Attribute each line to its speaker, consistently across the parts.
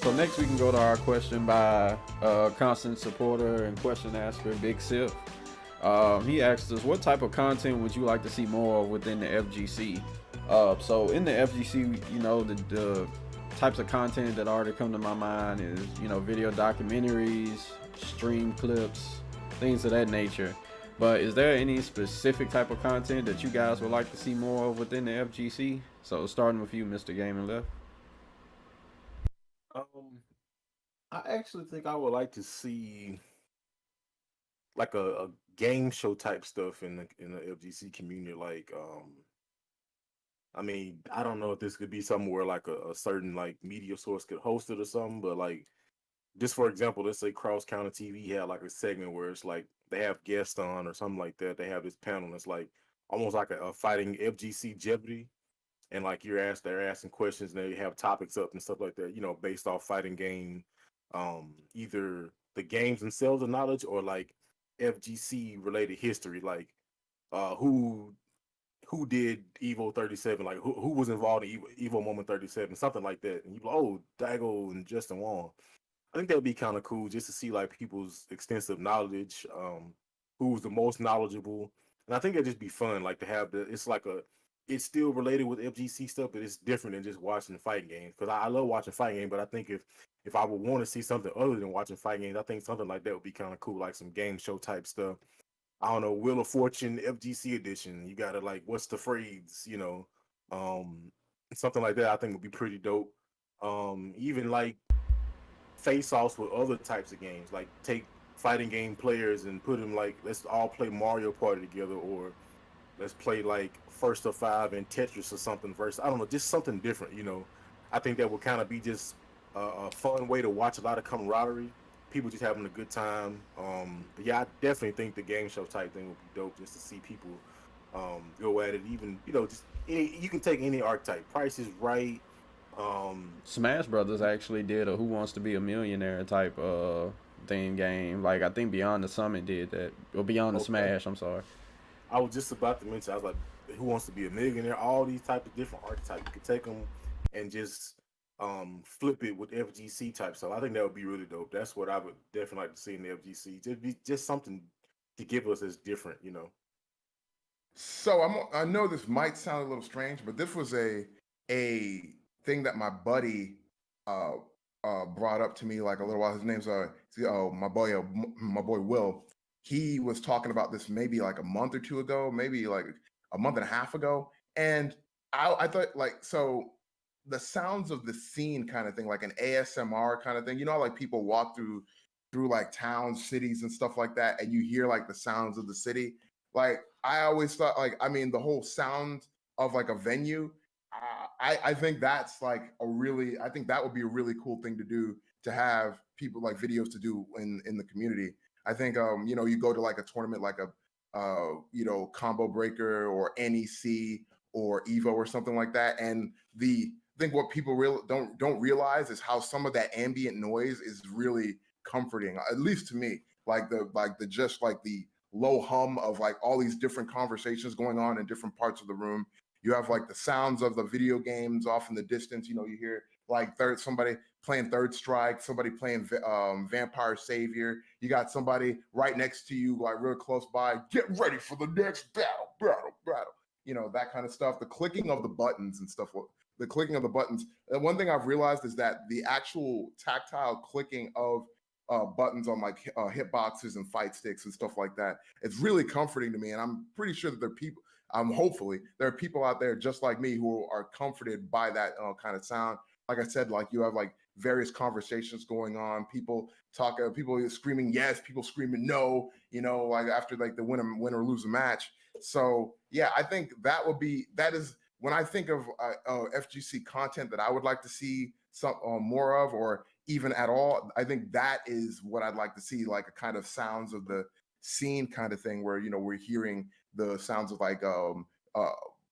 Speaker 1: So next we can go to our question by constant supporter and question asker Big Sip. He asked us, what type of content would you like to see more of within the FGC? So in the FGC, the types of content that already come to my mind is, video documentaries, stream clips, things of that nature. But is there any specific type of content that you guys would like to see more of within the FGC? So starting with you, Mr. Gaming Left.
Speaker 2: Um, I actually think I would like to see like a game show type stuff in the FGC community. Like, I mean, I don't know if this could be somewhere like a certain like media source could host it or something, but like just for example, let's say Cross County TV had like a segment where it's like they have guests on or something like that. They have this panel. It's like almost like a fighting FGC Jeopardy, and like they're asking questions, and they have topics up and stuff like that. Based off fighting game, either the games themselves of knowledge or like FGC related history, like who did Evo 37, like who was involved in Evo Moment 37, something like that. And you like, oh, Dago and Justin Wong. I think that would be kind of cool just to see like people's extensive knowledge, who's the most knowledgeable, and I think it'd just be fun, like to have it's like it's still related with FGC stuff, but it's different than just watching fighting games. Because I love watching fighting games, but I think if I would want to see something other than watching fighting games, I think something like that would be kind of cool, like some game show type stuff. I don't know, Wheel of Fortune FGC edition. You gotta like, what's the phrase? Um, something like that. I think would be pretty dope. Even like face offs with other types of games. Like take fighting game players and put them like, let's all play Mario Party together, or let's play like First of Five and Tetris or something. Versus, I don't know, just something different. I think that would kind of be just a fun way to watch a lot of camaraderie. People just having a good time. But yeah, I definitely think the game show type thing would be dope just to see people go at it. Even just you can take any archetype. Price is Right. Um,
Speaker 1: Smash Brothers actually did a Who Wants to Be a Millionaire type thing game. Like I think Beyond the Summit did that, or Beyond the
Speaker 2: okay.
Speaker 1: Smash. I'm sorry.
Speaker 2: I was just about to mention. I was like, "Who Wants to Be a Millionaire?" All these type of different archetypes. You could take them and just flip it with FGC type stuff. I think that would be really dope. That's what I would definitely like to see in the FGC. Just be just something to give us as different.
Speaker 3: So I know this might sound a little strange, but this was a thing that my buddy uh brought up to me like a little while. His name's my boy Will. He was talking about this maybe like a month or two ago, maybe like a month and a half ago, and I thought like so the sounds of the scene kind of thing, like an ASMR kind of thing. Like people walk through like towns, cities, and stuff like that, and you hear like the sounds of the city. Like I always thought, like I mean, the whole sound of like a venue. I think that's like I think that would be a really cool thing to do, to have people like videos to do in the community. I think you go to like a tournament like a Combo Breaker or NEC or Evo or something like that, and the I think what people don't realize is how some of that ambient noise is really comforting, at least to me. Like the just like the low hum of like all these different conversations going on in different parts of the room. You have like the sounds of the video games off in the distance. You hear like somebody playing Third Strike, somebody playing Vampire Savior. You got somebody right next to you, like real close by. Get ready for the next battle. That kind of stuff. The clicking of the buttons and stuff. The clicking of the buttons. And one thing I've realized is that the actual tactile clicking of buttons on like hitboxes and fight sticks and stuff like that. It's really comforting to me, and I'm pretty sure that there are people. Hopefully there are people out there just like me who are comforted by that kind of sound. Like I said, like you have like various conversations going on. People talk. People screaming yes. People screaming no. Like after like the win or lose a match. So yeah, I think that is when I think of FGC content that I would like to see some more of, or even at all. I think that is what I'd like to see, like a kind of sounds of the scene kind of thing, where we're hearing the sounds of like uh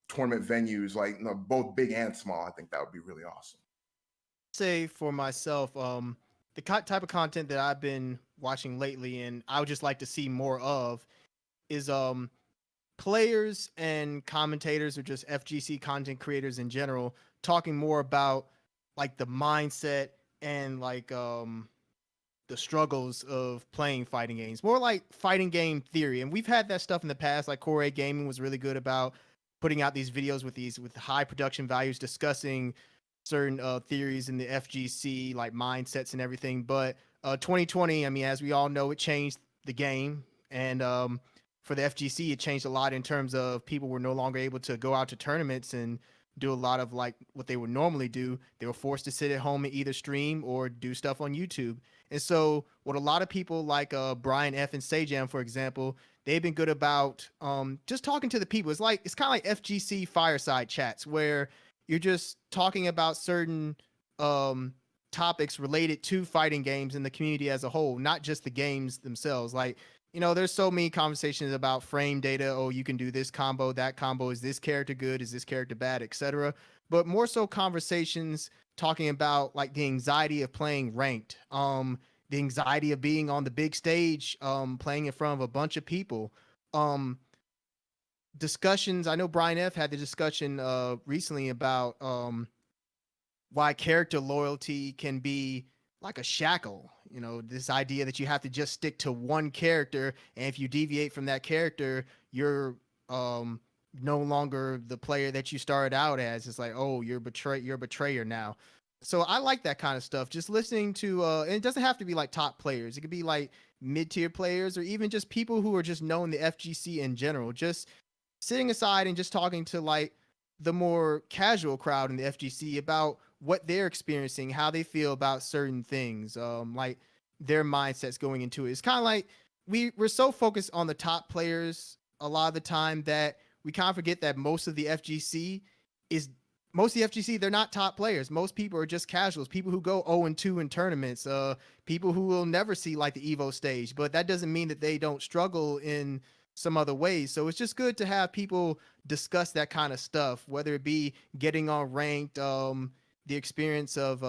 Speaker 3: tournament venues, like both big and small. I think that would be really awesome.
Speaker 4: Say for myself, the type of content that I've been watching lately, and I would just like to see more of, is players and commentators, or just FGC content creators in general, talking more about like the mindset and like the struggles of playing fighting games, more like fighting game theory. And we've had that stuff in the past. Like Core 8 Gaming was really good about putting out these videos with high production values, discussing certain theories in the FGC, like mindsets and everything. But 2020, I mean, as we all know, it changed the game. And for the FGC, it changed a lot in terms of people were no longer able to go out to tournaments and do a lot of like what they would normally do. They were forced to sit at home and either stream or do stuff on YouTube. And so, what a lot of people like Brian F and Sajam, for example, they've been good about just talking to the people. It's kind of like FGC fireside chats where you're just talking about certain topics related to fighting games and the community as a whole, not just the games themselves. Like, there's so many conversations about frame data. Oh, you can do this combo, that combo. Is this character good? Is this character bad, etc. But more so conversations talking about like the anxiety of playing ranked, the anxiety of being on the big stage, playing in front of a bunch of people. Discussions. I know Brian F had the discussion recently about why character loyalty can be like a shackle. This idea that you have to just stick to one character, and if you deviate from that character, you're no longer the player that you started out as. It's like, oh, you're a betrayer now. So I like that kind of stuff. Just listening to and it doesn't have to be like top players. It could be like mid-tier players, or even just people who are just knowing the FGC in general. Just sitting aside and just talking to like the more casual crowd in the FGC about what they're experiencing, how they feel about certain things, like their mindsets going into it. It's kind of like we're so focused on the top players a lot of the time that we kind of forget that most of the FGC, they're not top players. Most people are just casuals, people who go 0-2 in tournaments, people who will never see like the Evo stage, but that doesn't mean that they don't struggle in some other ways. So it's just good to have people discuss that kind of stuff, whether it be getting on ranked, the experience of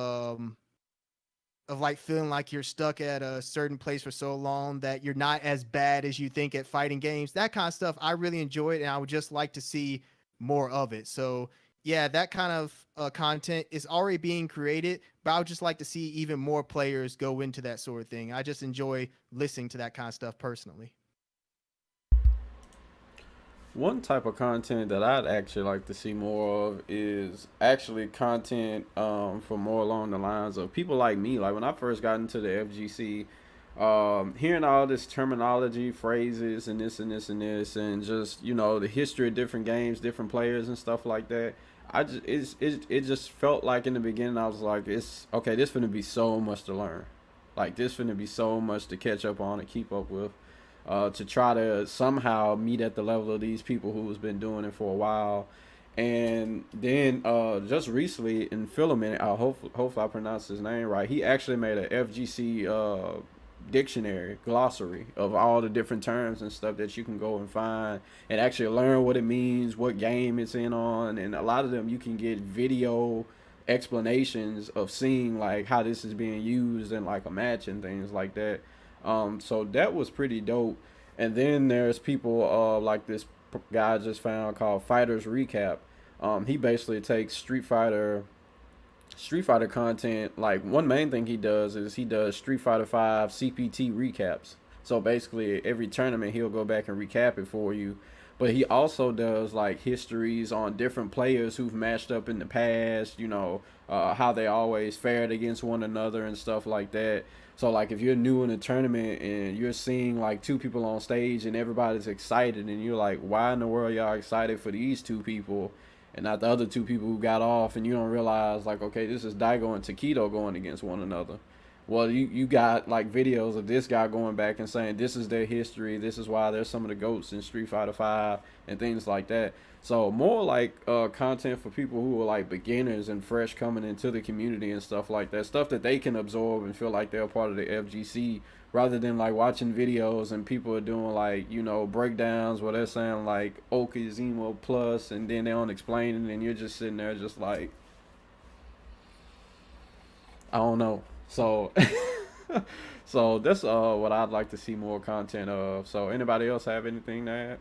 Speaker 4: like feeling like you're stuck at a certain place for so long that you're not as bad as you think at fighting games. That kind of stuff I really enjoyed, and I would just like to see more of it. So yeah, that kind of content is already being created, but I would just like to see even more players go into that sort of thing. I just enjoy listening to that kind of stuff personally.
Speaker 1: One type of content that I'd actually like to see more of is actually content for more along the lines of people like me. Like when I first got into the FGC, hearing all this terminology, phrases, and this and this and this, and just the history of different games, different players, and stuff like that. It just felt like in the beginning I was like, it's okay. This finna be so much to learn, like this finna be so much to catch up on and keep up with. To try to somehow meet at the level of these people who's been doing it for a while. And then just recently in Filament, hopefully I pronounced his name right, he actually made a FGC dictionary, glossary of all the different terms and stuff that you can go and find and actually learn what it means, what game it's in on. And a lot of them you can get video explanations of seeing like how this is being used in like a match and things like that. So that was pretty dope. And then there's people like this guy I just found called Fighters Recap. He basically takes Street Fighter content. Like one main thing he does is he does Street Fighter 5 CPT recaps. So basically every tournament he'll go back and recap it for you. But he also does like histories on different players who've matched up in the past, how they always fared against one another and stuff like that. So like if you're new in a tournament and you're seeing like two people on stage and everybody's excited and you're like, why in the world y'all excited for these two people and not the other two people who got off, and you don't realize like, okay, this is Daigo and Takedo going against one another. Well, you got like videos of this guy going back and saying this is their history, this is why they're some of the GOATs in Street Fighter 5 and things like that. So more like content for people who are like beginners and fresh coming into the community and stuff like that. Stuff that they can absorb and feel like they're part of the FGC, rather than like watching videos and people are doing like, breakdowns where they're saying like Oak is Emo Plus and then they don't explain it and you're just sitting there just like, I don't know. So so that's what I'd like to see more content of. So anybody else have anything to add?